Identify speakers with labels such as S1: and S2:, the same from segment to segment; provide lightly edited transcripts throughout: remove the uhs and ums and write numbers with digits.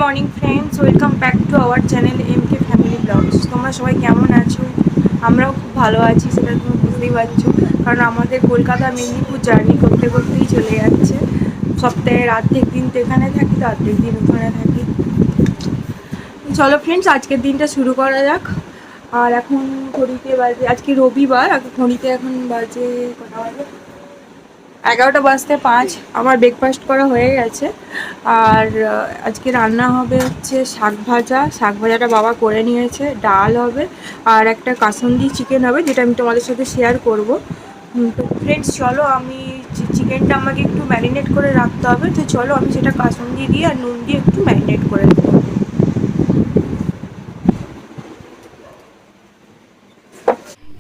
S1: Morning friends, welcome back to our channel MK family blogs. তোমরা সবাই কেমন আছো? আমরাও খুব ভালো আছি, সেটা তুমি বুঝতেই পারছো, কারণ আমাদের কলকাতা মেদিনীপুর জার্নি করতে করতেই চলে যাচ্ছে। সপ্তাহের অর্ধেক দিন তো এখানে থাকি, তো অর্ধেক দিন ওখানে থাকি। চলো ফ্রেন্ডস, আজকের দিনটা শুরু করা যাক। আর এখন ঘড়িতে বাজে, আজকে রবিবার, ঘড়িতে এখন বাজে কটা বাজে, 11টা বাজতে 5। আমার ব্রেকফাস্ট করা হয়ে গেছে। আর আজকে রান্না হবে হচ্ছে শাক ভাজাটা বাবা করে নিয়েছে, ডাল হবে, আর একটা কাসুন্দি চিকেন হবে, যেটা আমি তোমাদের সাথে শেয়ার করব। তো ফ্রেন্ডস চলো, আমি চিকেনটা আমাকে একটু ম্যারিনেট করে রাখতে হবে, তো চলো আমি সেটা কাসুন্দি দিয়ে আর নুন দিয়ে একটু ম্যারিনেট করে দেবো।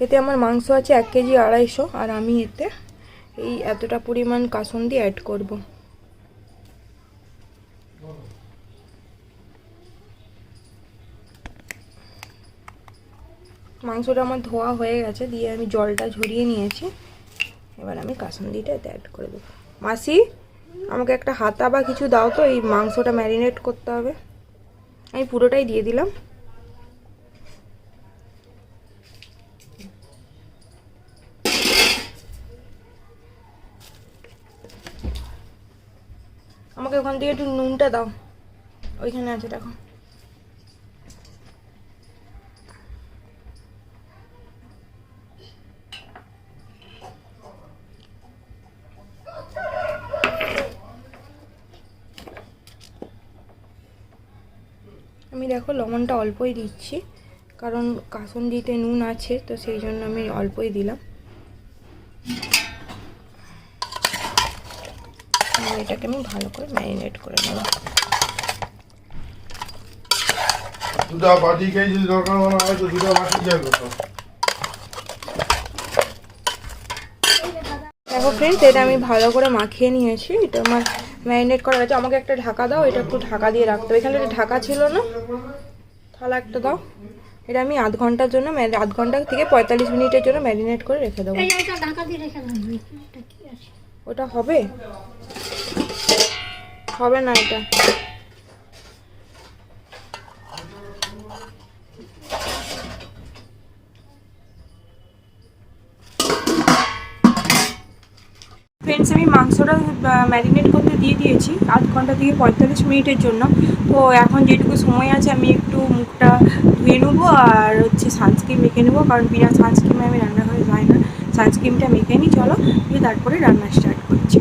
S1: এতে আমার মাংস আছে 1 কেজি 250, আর আমি এতে এই এতটা পরিমাণ কাসুন্দি অ্যাড করব। মাংসটা আমার ধোয়া হয়ে গেছে, দিয়ে আমি জলটা ঝরিয়ে নিয়েছি। এবার আমি কাসুন্দিটা এতে অ্যাড করে দেবো। মাসি, আমাকে একটা হাতা বা কিছু দাও তো, এই মাংসটা ম্যারিনেট করতে হবে। আমি পুরোটাই দিয়ে দিলাম। আমাকে ওখান থেকে একটু নুনটা দাও, ওইখানে আছে দেখো। আমি দেখো লবণটা অল্পই দিচ্ছি, কারণ কাসুন্দিতে নুন আছে, তো সেই জন্য আমি অল্পই দিলাম। এটাকে আমি ভালো করে ম্যারিনেট করে নেব।
S2: দুটা বাটি খেয়ে যদি দরকার মনে হয় তো দুটা বাটি যাবে তো।
S1: দেখো ফ্রেন্ডস, এটা আমি ভালো করে মাখিয়ে নিয়েছি, এটা আমার ম্যারিনেট করা আছে। আমাকে একটা ঢাকা দাও, এটা একটু ঢাকা দিয়ে রাখতে হবে। এখানে একটা ঢাকা ছিল না, থালা একটা দাও। এটা আমি আধ ঘন্টার জন্য, আধ ঘন্টা থেকে 45 মিনিটের জন্য ম্যারিনেট করে রেখে দেবো। ওটা হবে হবে না এটা। ফ্রেন্ডস, আমি মাংসটা ম্যারিনেট করতে দিয়ে দিয়েছি আধ ঘন্টা থেকে 45 মিনিটের জন্য। তো এখন যেটুকু সময় আছে আমি একটু মুখটা ধুয়ে নেবো, আর হচ্ছে সানস্ক্রিন মেখে নেবো, কারণ বিনা সানস্ক্রিনে আমি রান্নাঘরে যাই না। সানস্ক্রিনটা মেখে নিই চলো, দিয়ে তারপরে রান্না স্টার্ট করছি।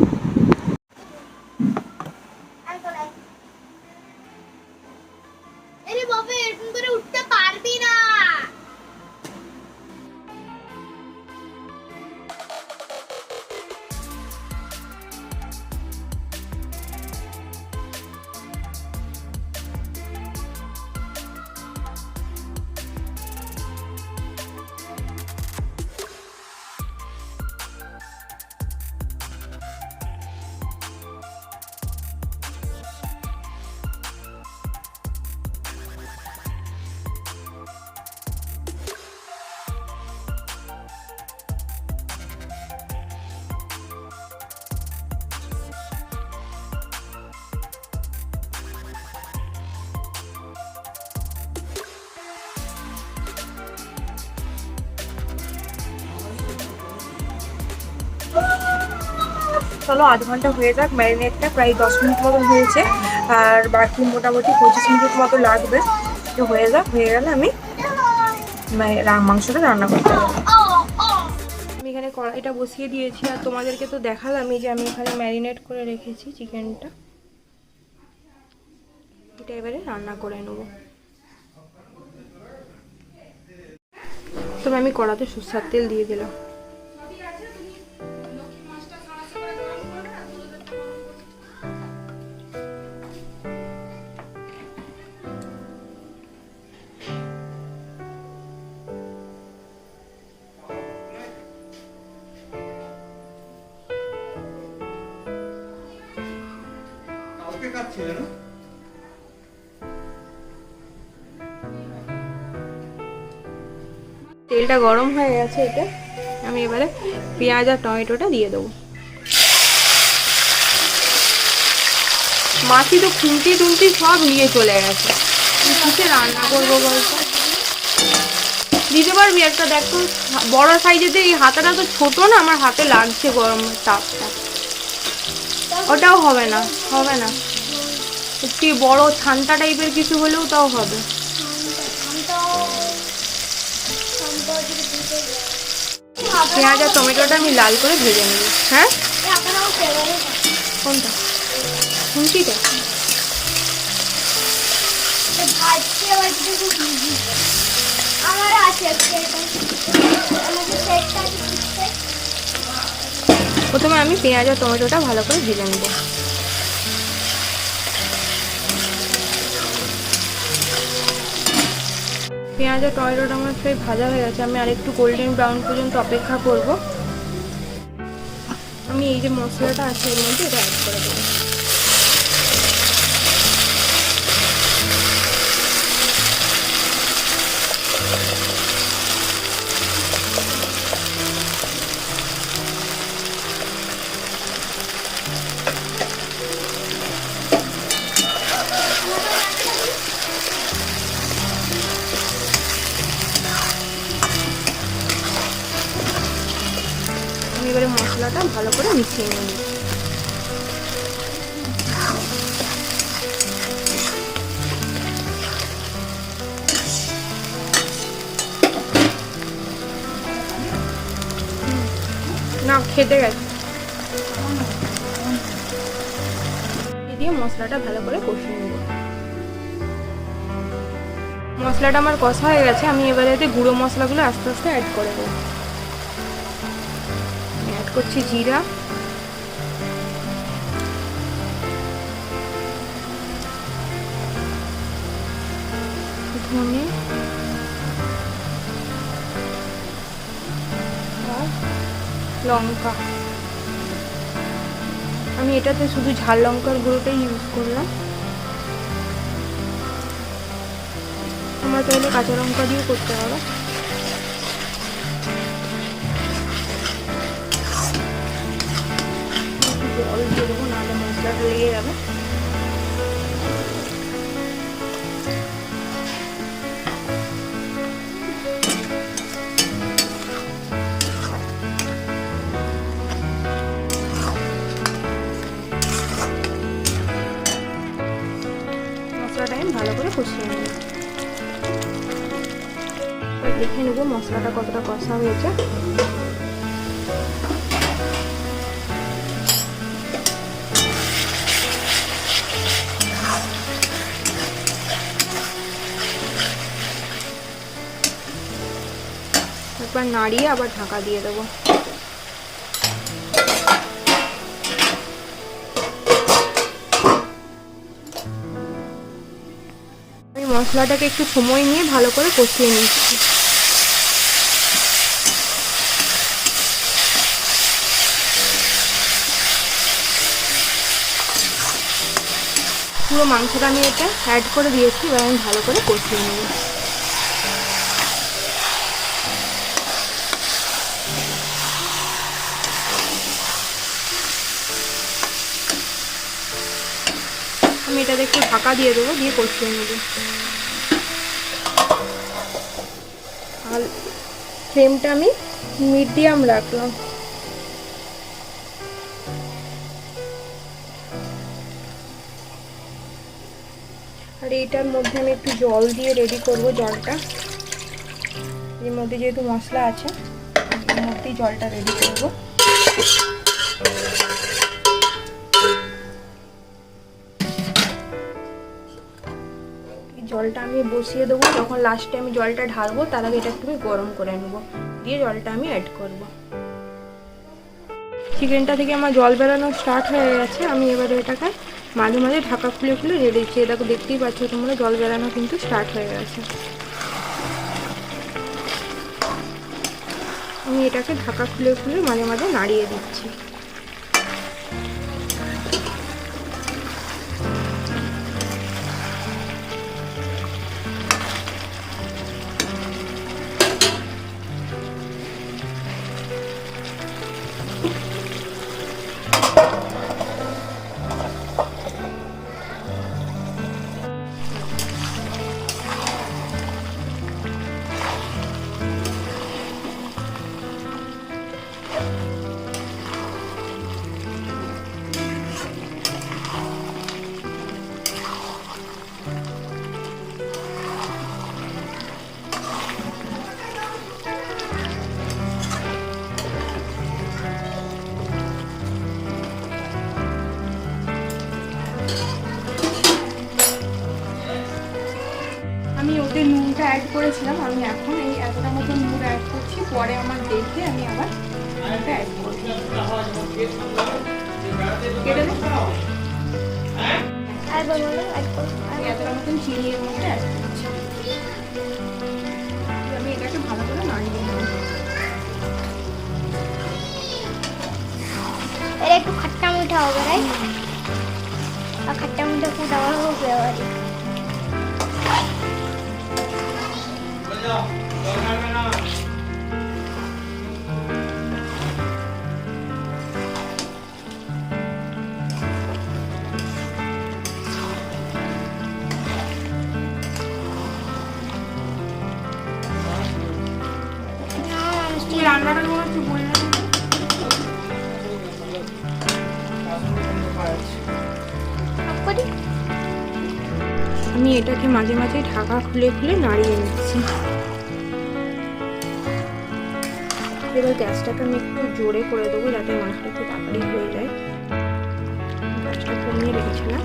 S1: চলো, আধ ঘন্টা হয়ে যাক। ম্যারিনেটটা প্রায় 10 মিনিট মতো হয়েছে, আর বাকি মোটামুটি 25 মিনিট মতো লাগবে। তো হয়ে যাক, হয়ে গেলে আমি মাংসটা রান্না করতে হবে। আমি এখানে কড়াইটা বসিয়ে দিয়েছি, আর তোমাদেরকে তো দেখালামই যে আমি এখানে ম্যারিনেট করে রেখেছি চিকেনটা। এটা এবারে রান্না করে নেব। তবে আমি কড়াতে সরষের তেল দিয়ে দিলাম। তেলটা গরম হয়ে গেছে, এতে আমি এবারে পেঁয়াজ আর টমেটোটা দিয়ে দেবো। মাছি তো খুন্তি টুন্তি সব নিয়ে চলে গেছে। কিসে রান্না করবো বলতো? দিতে পারবি একটা? দেখ তো বড় সাইজের, এই হাতাটা তো ছোট না, আমার হাতে লাগছে গরমের তাপটা। ওটাও হবে না, হবে না। একটু বড় ছান্তা টাইপের কিছু হলেও তাও হবে। পেঁয়াজ আর টমেটোটা আমি লাল করে ভেজে নেব। হ্যাঁ, কোনটা? খুন্তিটা? প্রথমে আমি পেঁয়াজ আর টমেটোটা ভালো করে ভেজে নেব। পেঁয়াজ আর টমেটোটা আমার প্রায় ভাজা হয়ে গেছে। আমি আরেকটু গোল্ডেন ব্রাউন পর্যন্ত অপেক্ষা করব। আমি এই যে মশলাটা আছে এর মধ্যে এটা অ্যাড করে দেবো। আমি এবারে মশলাটা ভালো করে মিশিয়ে নেব। না, খেতে গেছে। দিয়ে মশলাটা ভালো করে কষিয়ে নেব। মশলাটা আমার কষা হয়ে গেছে। আমি এবারে এতে গুঁড়ো মশলাগুলো আস্তে আস্তে অ্যাড করে দেবো। অ্যাড করছি জিরা, ধনে আর লঙ্কা। আমি এটাতে শুধু ঝাল লঙ্কার গুঁড়োটাই ইউজ করলাম। তোমরা চাইলে কাঁচা লঙ্কা দিয়েও করতে পারো। জল দিয়ে দেবো, নাহলে মশলাটা লেগে যাবে। মশলাটা আমি ভালো করে কষিয়ে নেব। দেখে নেবো মশলাটা কতটা কষা হয়েছে। একবার নাড়িয়ে আবার ঢাকা দিয়ে দেবো। আমি মশলাটাকে একটু সময় নিয়ে ভালো করে কষিয়ে নিচ্ছি। পুরো মাংসটা আমি এটা অ্যাড করে দিয়েছি। এবার আমি ভালো করে কষিয়ে নেব। আমি এটাতে একটু ঢাকা দিয়ে দেবো, দিয়ে কষিয়ে নেব। আর ফ্লেমটা আমি মিডিয়াম রাখলাম। আর এইটার মধ্যে আমি একটু জল দিয়ে রেডি করব। জলটা এর মধ্যে যেহেতু মশলা আছে, এর মধ্যেই জলটা রেডি করব। জলটা আমি বসিয়ে দেবো। যখন লাস্টে আমি জলটা ঢালবো তার আগে এটা একটু গরম করে নেব, দিয়ে জলটা আমি অ্যাড করব। চিকেনটা থেকে আমার জল বেরোনো স্টার্ট হয়ে গেছে। আমি এবারে এটাকে মাঝে মাঝে ঢাকা খুলে খুলে রেডে দিচ্ছি। এটাকে দেখতেই পাচ্ছ তোমরা, জল বেরোনো কিন্তু স্টার্ট হয়ে গেছে। আমি এটাকে ঢাকা খুলে খুলে মাঝে মাঝে নাড়িয়ে দিচ্ছি। আমি ওতে নুনটা অ্যাড করেছিলাম, আমি এখন এই এতটা মতো নুন অ্যাড করছি, পরে আমার দেখে আমি আবার নুনটা অ্যাড করবো। কেটে দে। আমি এতটা মতন চিনি এর মধ্যে অ্যাড করছি। আমি এটাকে ভালো করে নাড়িয়ে নেব।
S3: এটা একটু খট্টা মিঠা হবে, রাইট? আর খট্টা মিঠা ফুড আমার খুব ফেভারিট।
S1: তুমি রান্নাটা কোনো একটু বললে না? আমি এটাকে মাঝে মাঝে ঢাকা খুলে খুলে নাড়িয়ে নিচ্ছি। এবার গ্যাসটাকে আমি একটু জোরে করে দেবো যাতে মাছটা একটু তাড়াতাড়ি হয়ে যায়। গ্যাসটা কমিয়ে রেখেছিলাম।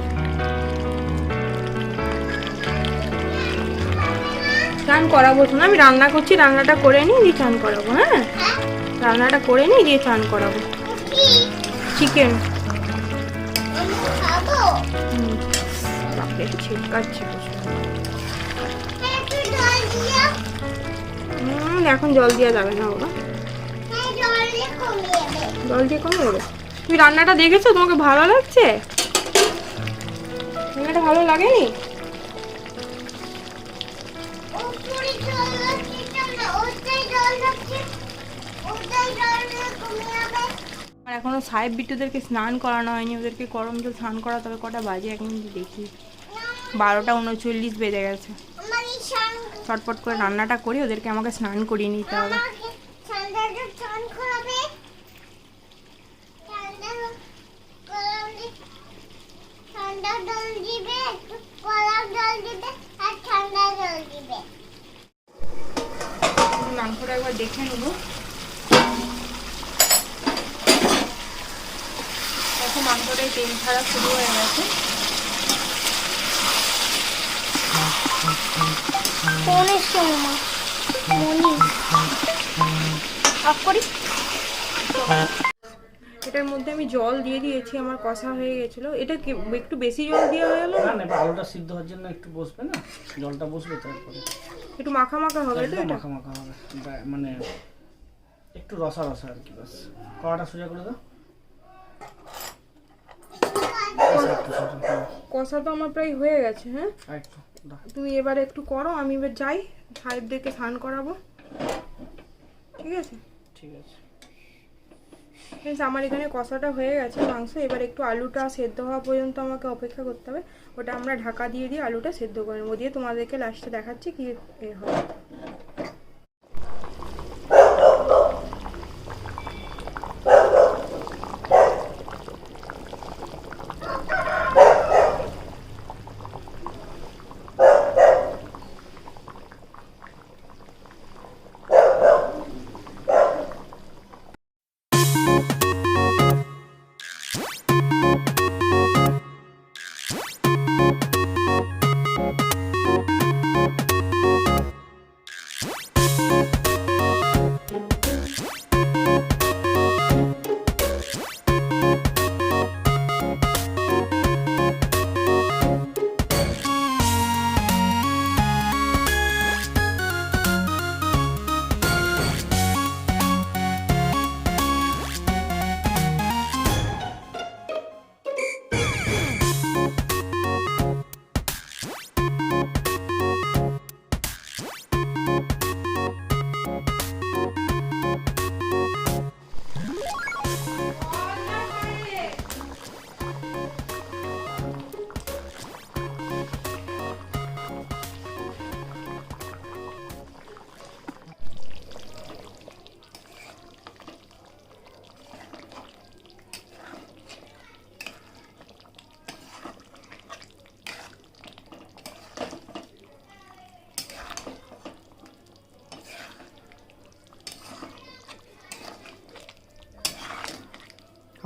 S1: চান করাবো তো না, আমি রান্না করছি, রান্নাটা করে নিই দিয়ে চান করাবো। হ্যাঁ, রান্নাটা করে নিই দিয়ে চান করাবো। চিকেন বাপরে ছিটকাচ্ছে। এখন জল দেওয়া যাবে না বাবা, জল দিয়ে কমে যাবে। তুমি রান্নাটা দেখেছো? তোমাকে ভালো লাগছে? রান্নাটা ভালো লাগেনি? এখনো সাহেব বিট্টুদেরকে স্নান করানো হয়নি, ওদেরকে গরম জল স্নান করা, তবে কটা বাজে এখন দেখি 12:39 বেজে গেছে। চটপট করে রান্নাটা করি, ওদেরকে আমাকে স্নান করিয়ে নিতে হবে। মাংসটা একবার দেখে নেবো। এখন মাংসটাই তেল ছাড়া শুরু হয়ে গেছে। এটার মধ্যে আমি জল দিয়ে দিয়েছি, আমার কষা হয়ে গেছিল। এটা কি একটু বেশি জল দেওয়া হয়ে গেল না?
S4: না, আলুটা সিদ্ধ হওয়ার জন্য একটু বসবে না, জলটা বসবে তারপরে
S1: একটু মাখা মাখা হবে তো? এটা
S4: মাখা মাখা হবে, মানে একটু রসা রসা আর কি। বাস কড়াটা সোজা করে দাও।
S1: কষা তো আমার প্রায় হয়ে গেছে। হ্যাঁ,
S4: একটু দাও।
S1: তুমি এবারে একটু করো, আমি এবার যাই সাহেবদেরকে স্নান করাবো। ঠিক আছে?
S4: ঠিক আছে।
S1: আমার এখানে কষাটা হয়ে গেছে মাংস। এবার একটু আলুটা সেদ্ধ হওয়া পর্যন্ত আমাকে অপেক্ষা করতে হবে। ওটা আমরা ঢাকা দিয়ে দিয়ে আলুটা সেদ্ধ করে নেবো, দিয়ে তোমাদেরকে লাস্টে দেখাচ্ছি কি হয়।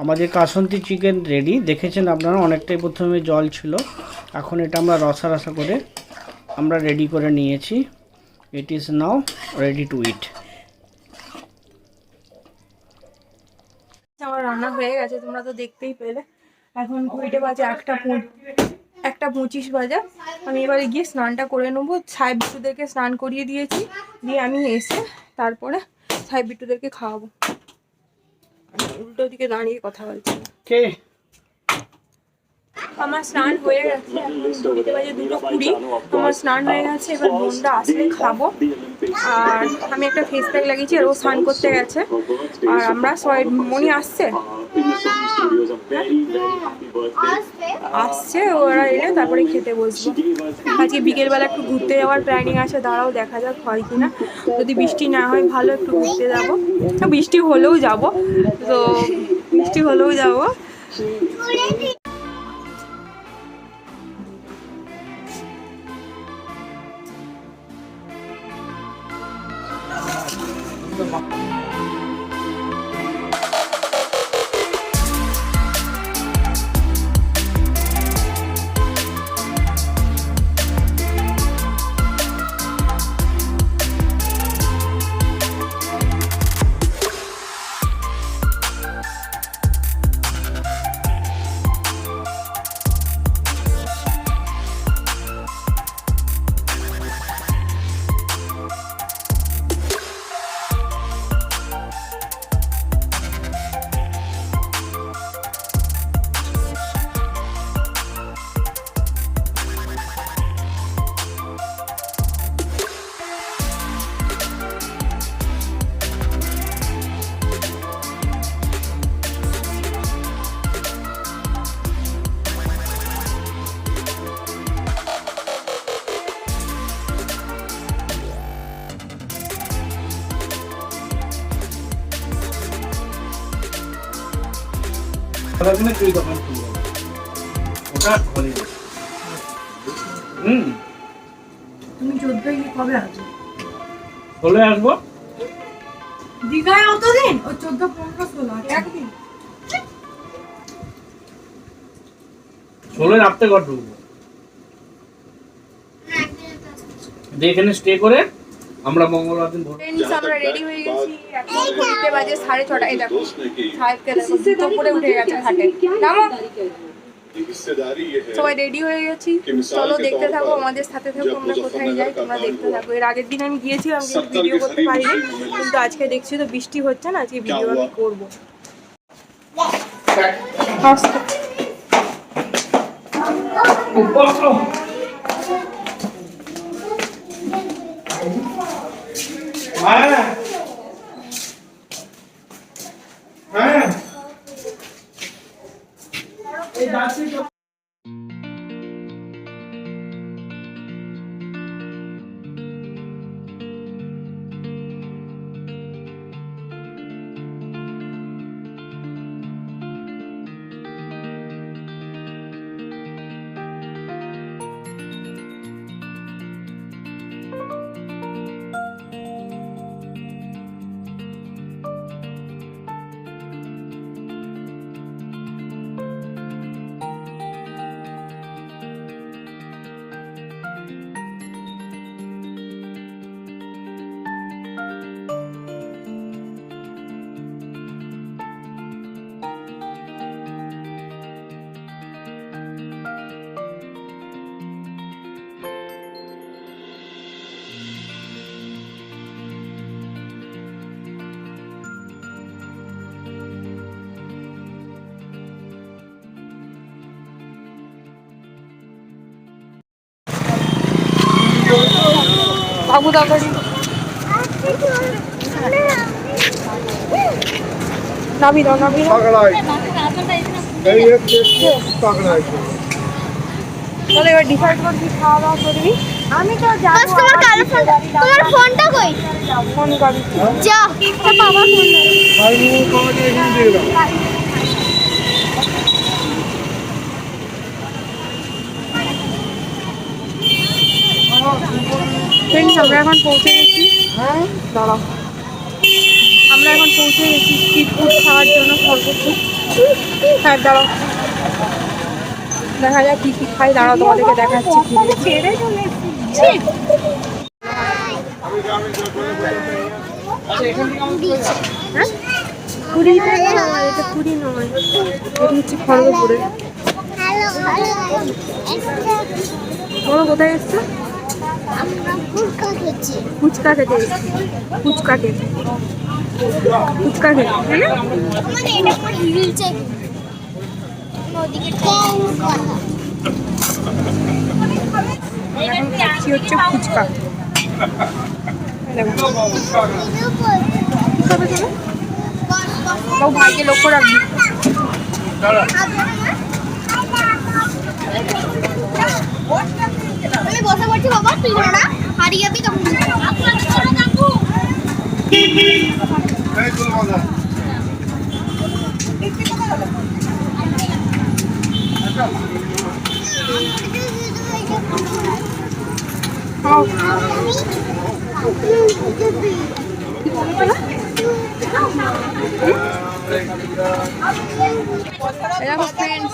S4: আমাদের কাসন্তি চিকেন রেডি। দেখেছেন আপনারা, অনেকটাই প্রথমে জল ছিল, এখন এটা আমরা রসা রসা করে আমরা রেডি করে নিয়েছি। It is now ready to eat.
S1: আমার রান্না হয়ে গেছে, তোমরা তো দেখতেই পেলে। এখন ঘড়িতে বাজে 1:25 বাজে। আমি এবারে গিয়ে স্নানটা করে নেবো। সাহেব বিট্টুদেরকে স্নান করিয়ে দিয়েছি, দিয়ে আমি এসে তারপরে সাহেব বিট্টুদেরকে খাওয়াবো। উল্টো দিকে দাঁড়িয়ে কথা বলছি।
S4: কে
S1: আমার স্নান হয়ে গেছে, এখন ঘড়িতে বাজে 2:20। আমার স্নান হয়ে গেছে, এবার বোনটা আসলে খাবো। আর আমি একটা ফেস প্যাক লাগিয়েছি, আর ও স্নান করতে গেছে। আর আমরা সবাই, মনি আসছে ওরা এলে তারপরে খেতে বসবো। আজকে বিকেলবেলা একটু ঘুরতে যাওয়ার প্ল্যানিং আছে, দাঁড়াও দেখা যাক হয় কিনা। যদি বৃষ্টি না হয় ভালো, একটু ঘুরতে যাবো। বৃষ্টি হলেও যাবো, তো বৃষ্টি হলেও যাবো। তুমি 14 কবে আসবে?
S4: চলে আসবো।
S1: দীঘায় অতদিন? ও 14, 15, 16 একদিন।
S4: 16 রাত্রে ঘর ঢুকবো, এখানে স্টে করে আমরা মঙ্গলবার দিন ভোর।
S1: ফ্রেন্ডস, আমরা রেডি হয়ে গেছি। এখন ঘড়িতে বাজে 6:30। এই দেখো সাহেবকে দেখো, জুতো পরে উঠে গেছে খাটে। নামো। সবাই রেডি হয়ে গেছি, চলো দেখতে থাকো, আমাদের সাথে থাকো। আমরা কোথায় যাই তোমরা দেখতে থাকো। এর আগের দিন আমি গিয়েছিলাম, কিন্তু ভিডিও করতে পারিনি। কিন্তু আজকে দেখছি তো বৃষ্টি হচ্ছে না, আজকে ভিডিও আমি করবো। বাবু তাড়াতাড়ি নাবি দাও, নাবি দাও। তাহলে এবার ডিসাইড করবি খাওয়া দাওয়া করবি।
S3: আমি তো যাবো। তোমার কালো ফোনটা, তোমার ফোনটা কই?
S1: ফোন করবি
S3: যা, এটা বাবার ফোন।
S1: ফ্রেন্ডস, আমরা এখন পৌঁছে গেছি। দাঁড়াও, আমরা এখন পৌঁছে গেছি স্ট্রিট ফুড খাওয়ার জন্য সর্বোচ্চ। হ্যাঁ দাঁড়াও, দেখা যাক কী কী খাই। দাঁড়াও তোমাদেরকে দেখাচ্ছি। দিচ্ছি। হ্যাঁ পুরীটা নয়, এটা পুরী নয়, এটা হচ্ছে খড়গপুরে। বলো কোথায় এসছো? ফুচকা খেতে এসছি, ফুচকা খেতে, ফুচকা খেতে, তাই না? এখন খাচ্ছি হচ্ছে ফুচকা। দেখো কি খাবে তুমি? বাবু ভাইকে লক্ষ্য রাখবি।
S3: আমি বসে পড়ছি বাবা, তুই না হারিয়ে যাবি তখন।
S2: এই চলো বাবা।
S1: খাও। দেখো ফ্রেন্ডস,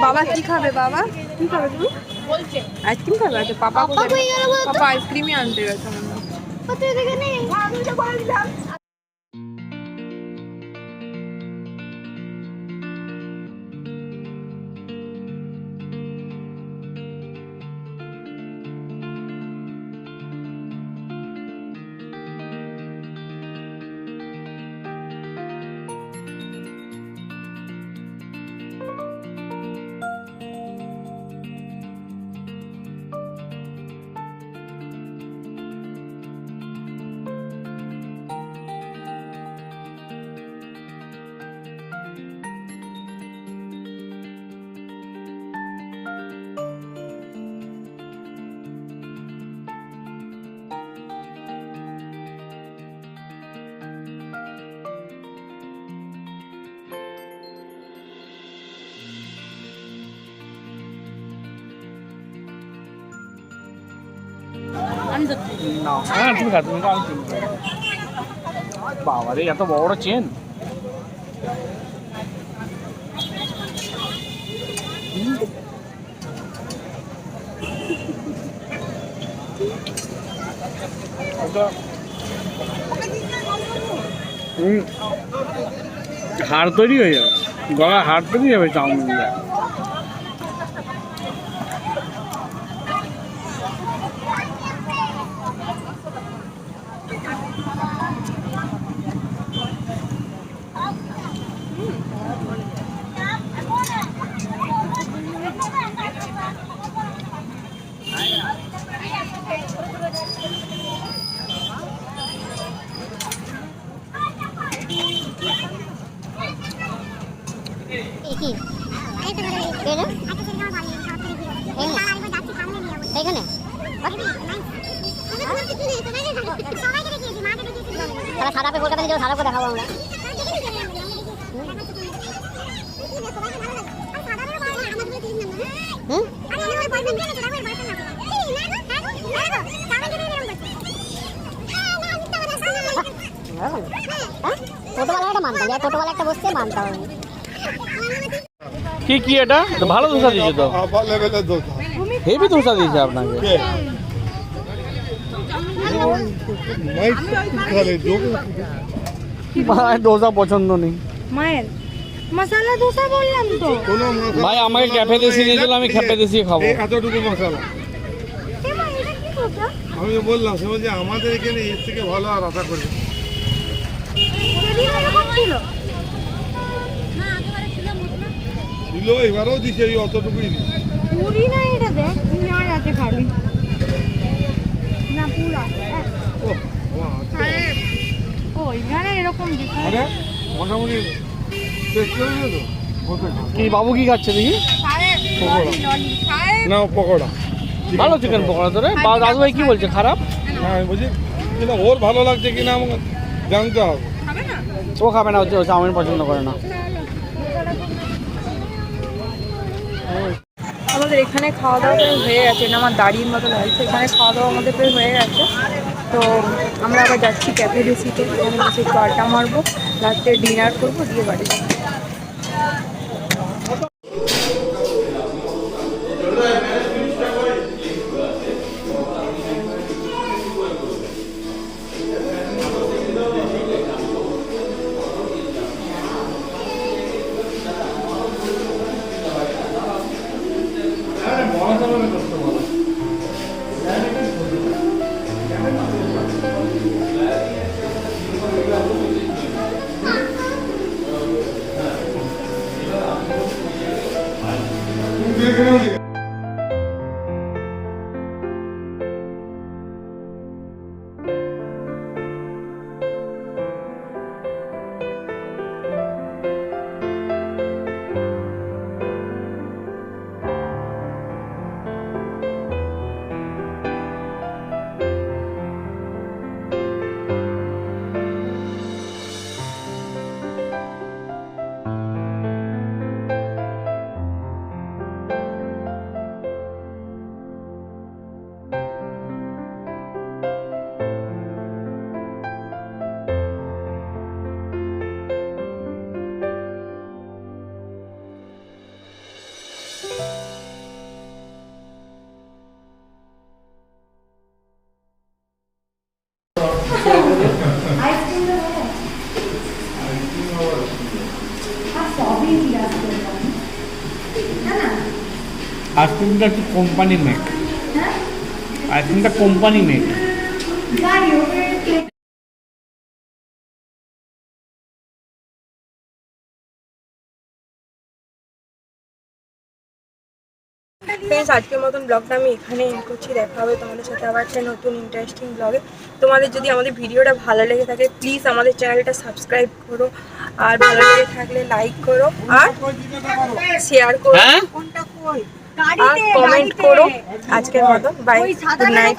S1: বাবা কি খাবে? বাবা কি খাবে তুমি? আইসক্রিম খাবে? আচ্ছা পাপা কোথায়? পাপা আইসক্রিমই আনতে গেছে মনে হয়।
S4: না হ্যাঁ তুমি খা, তুমি খা, আমি চিনি। বাবা রে এত বড় বড় চেন। হাড় তৈরি হয়ে যাবে, গলা হাড় তৈরি যাবে চাউমিন দিয়ে।
S3: এখানে সারাপে কলকাতা নিয়ে যাবো, সারাপে দেখাবো আমরা। টোটোওয়ালা মানতাম, টোটোওয়ালা একটা বসছে মানতাম।
S4: কি কি এটা ভালো ধোসা দিয়েছে তো,
S2: আবার লেভেলের দোসা।
S4: হেভি ধোসা দিয়েছে আপনাকে।
S2: কে? মাইক খালে যোগ।
S4: ভাই ধোসা পছন্দ নেই।
S1: মায়ের মশলা ধোসা বললাম তো।
S2: কোনো মশলা
S4: ভাই আমাকে ক্যাফে দেশি দিয়েছিল, আমি ক্যাফে দেশি খাবো।
S2: এই এতটুকু মশলা আমি তো বললাম, সে বলছে আমাদের এখানে এর থেকে ভালো আর আশা করি ছিল, এবারেও দিছে ওই অতটুকুই দিছে।
S1: পুরি না এটা দেখ, পেঁয়াজ আছে খালি না পুরা।
S2: ও বাহ,
S1: ও এখানে এরকম দিচ্ছে।
S2: আরে মোটামুটি শেষ করে দিল তো। কত খাবে?
S4: কি বাবু কি খাচ্ছে দেখি?
S2: না পকোড়া
S4: ভালো চিকেন পকোড়া তো রে। দাদু ভাই কি বলছে খারাপ?
S2: হ্যাঁ আমি বলছি কিনা ওর ভালো লাগছে কিনা আমাকে জানতে হবে।
S4: ও খাবে না, হচ্ছে ও চাউমিন পছন্দ করে না।
S1: আমাদের এখানে খাওয়া দাওয়া হয়ে গেছে না, আমার দাঁড়ির মতো লাগছে। এখানে খাওয়া দাওয়া আমাদের প্রায় হয়ে গেছে, তো আমরা আবার যাচ্ছি ক্যাফে রেসিতে, এখানে বসে একটু আড্ডা মারবো, রাত্রে ডিনার করবো, দিয়ে বাড়ি যাবো।
S4: আইসক্রিমটা একটু কোম্পানি মেড, আইসক্রিমটা কোম্পানি মেড।
S1: ফ্রেন্ডস, আজকের মতন ব্লগটা আমি এখানে এন্ড করছি। দেখা হবে তোমাদের সাথে আবার একটা নতুন ইন্টারেস্টিং ব্লগে। তোমাদের যদি আমাদের ভিডিওটা ভালো লেগে থাকে প্লিজ আমাদের চ্যানেলটা সাবস্ক্রাইব করো, আর ভালো লেগে থাকলে লাইক করো আর শেয়ার করো আর কমেন্ট করো। আজকের মতন বাই, গুড নাইট।